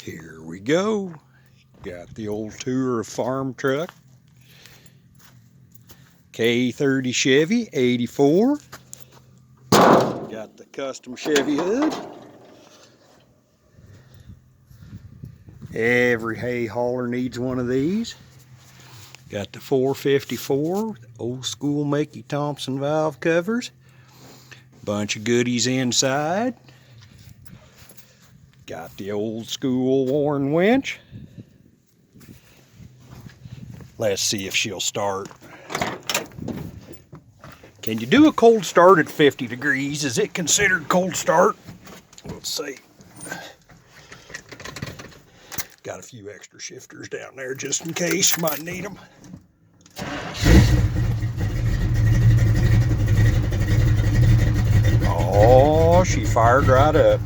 Here we go. Got the old tour of farm truck. K30 Chevy, 84. Got the custom Chevy hood. Every hay hauler needs one of these. Got the 454, old school Makey Thompson valve covers. Bunch of goodies inside. Got the old school Warren winch. Let's see if she'll start. Can you do a cold start at 50 degrees? Is it considered cold start? Let's see. Got a few extra shifters down there just in case. Might need them. Oh, she fired right up.